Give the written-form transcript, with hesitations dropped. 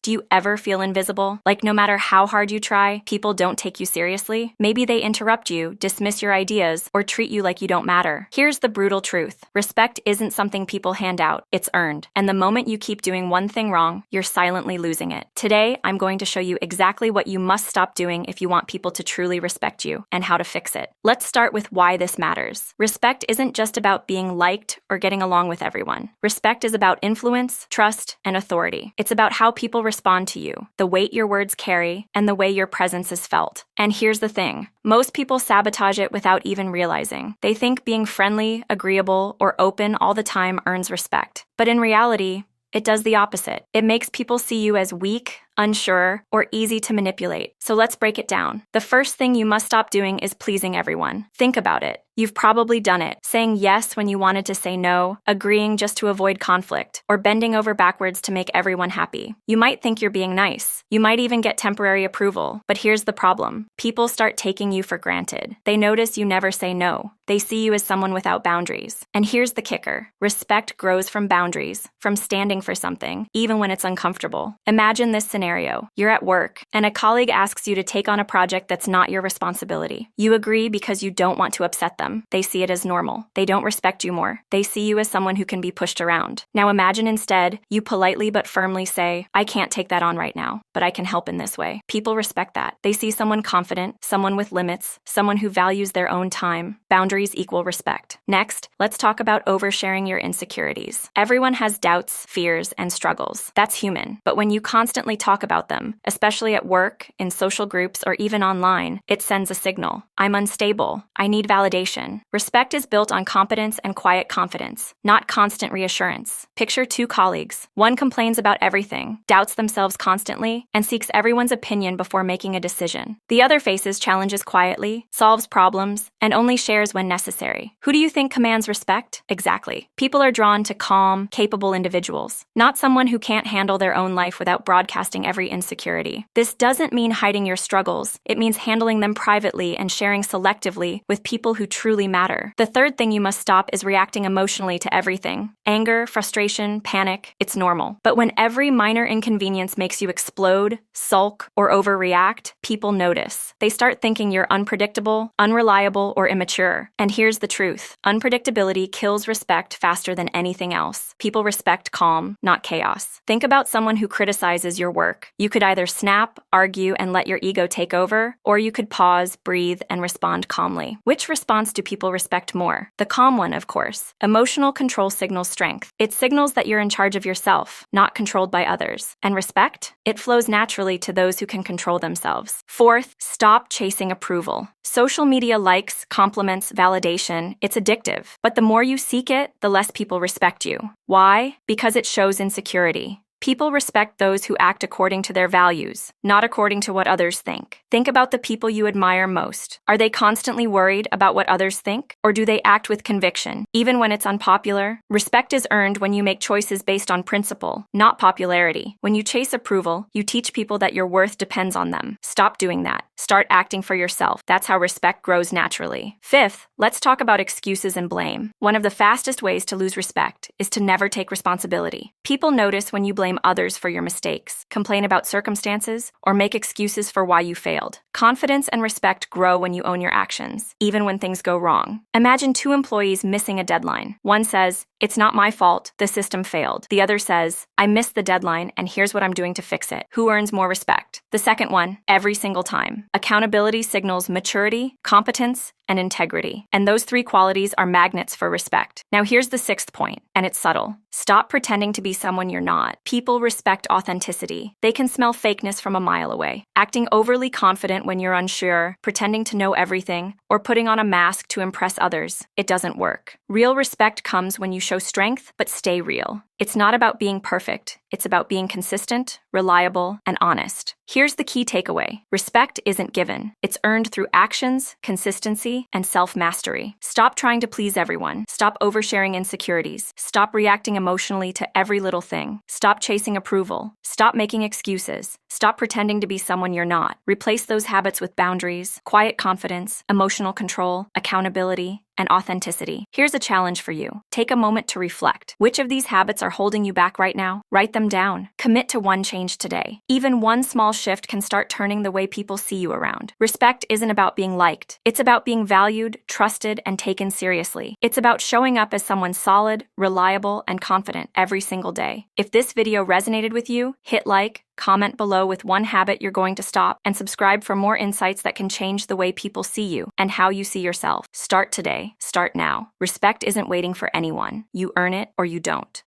Do you ever feel invisible? Like no matter how hard you try, people don't take you seriously? Maybe they interrupt you, dismiss your ideas, or treat you like you don't matter. Here's the brutal truth. Respect isn't something people hand out, it's earned. And the moment you keep doing one thing wrong, you're silently losing it. Today, I'm going to show you exactly what you must stop doing if you want people to truly respect you, and how to fix it. Let's start with why this matters. Respect isn't just about being liked or getting along with everyone. Respect is about influence, trust, and authority. It's about how people respond to you, the weight your words carry, and the way your presence is felt. And here's the thing. Most people sabotage it without even realizing. They think being friendly, agreeable, or open all the time earns respect. But in reality, it does the opposite. It makes people see you as weak, unsure, or easy to manipulate. So let's break it down. The first thing you must stop doing is pleasing everyone. Think about it. You've probably done it, saying yes when you wanted to say no, agreeing just to avoid conflict, or bending over backwards to make everyone happy. You might think you're being nice. You might even get temporary approval. But here's the problem. People start taking you for granted. They notice you never say no. They see you as someone without boundaries. And here's the kicker. Respect grows from boundaries, from standing for something, even when it's uncomfortable. Imagine this scenario. You're at work, and a colleague asks you to take on a project that's not your responsibility. You agree because you don't want to upset them. They see it as normal. They don't respect you more. They see you as someone who can be pushed around. Now imagine instead, you politely but firmly say, I can't take that on right now, but I can help in this way. People respect that. They see someone confident, someone with limits, someone who values their own time. Boundaries equal respect. Next, let's talk about oversharing your insecurities. Everyone has doubts, fears, and struggles. That's human. But when you constantly talk about them, especially at work, in social groups, or even online, it sends a signal. I'm unstable. I need validation. Respect is built on competence and quiet confidence, not constant reassurance. Picture two colleagues. One complains about everything, doubts themselves constantly, and seeks everyone's opinion before making a decision. The other faces challenges quietly, solves problems, and only shares when necessary. Who do you think commands respect? Exactly. People are drawn to calm, capable individuals, not someone who can't handle their own life without broadcasting every insecurity. This doesn't mean hiding your struggles. It means handling them privately and sharing selectively with people who truly matter. The third thing you must stop is reacting emotionally to everything. Anger, frustration, panic, it's normal. But when every minor inconvenience makes you explode, sulk, or overreact, people notice. They start thinking you're unpredictable, unreliable, or immature. And here's the truth. Unpredictability kills respect faster than anything else. People respect calm, not chaos. Think about someone who criticizes your work. You could either snap, argue, and let your ego take over, or you could pause, breathe, and respond calmly. Which response do people respect more? The calm one, of course. Emotional control signals strength. It signals that you're in charge of yourself, not controlled by others. And respect? It flows naturally to those who can control themselves. Fourth, stop chasing approval. Social media likes, compliments, validation, it's addictive. But the more you seek it, the less people respect you. Why? Because it shows insecurity. People respect those who act according to their values, not according to what others think. Think about the people you admire most. Are they constantly worried about what others think? Or do they act with conviction, even when it's unpopular? Respect is earned when you make choices based on principle, not popularity. When you chase approval, you teach people that your worth depends on them. Stop doing that. Start acting for yourself. That's how respect grows naturally. Fifth, let's talk about excuses and blame. One of the fastest ways to lose respect is to never take responsibility. People notice when you blame others for your mistakes, complain about circumstances, or make excuses for why you failed. Confidence and respect grow when you own your actions, even when things go wrong. Imagine two employees missing a deadline. One says, "It's not my fault, the system failed." The other says, "I missed the deadline and here's what I'm doing to fix it." Who earns more respect? The second one, every single time. Accountability signals maturity, competence, and integrity. And those three qualities are magnets for respect. Now here's the sixth point, and it's subtle. Stop pretending to be someone you're not. People respect authenticity. They can smell fakeness from a mile away. Acting overly confident when you're unsure, pretending to know everything, or putting on a mask to impress others, it doesn't work. Real respect comes when you show strength, but stay real. It's not about being perfect. It's about being consistent, reliable, and honest. Here's the key takeaway. Respect isn't given. It's earned through actions, consistency, and self-mastery. Stop trying to please everyone. Stop oversharing insecurities. Stop reacting emotionally to every little thing. Stop chasing approval. Stop making excuses. Stop pretending to be someone you're not. Replace those habits with boundaries, quiet confidence, emotional control, accountability, and authenticity. Here's a challenge for you. Take a moment to reflect. Which of these habits are holding you back right now? Write them down. Commit to one change today. Even one small shift can start turning the way people see you around. Respect isn't about being liked. It's about being valued, trusted, and taken seriously. It's about showing up as someone solid, reliable, and confident every single day. If this video resonated with you, hit like, comment below with one habit you're going to stop, and subscribe for more insights that can change the way people see you and how you see yourself. Start today. Start now. Respect isn't waiting for anyone. You earn it or you don't.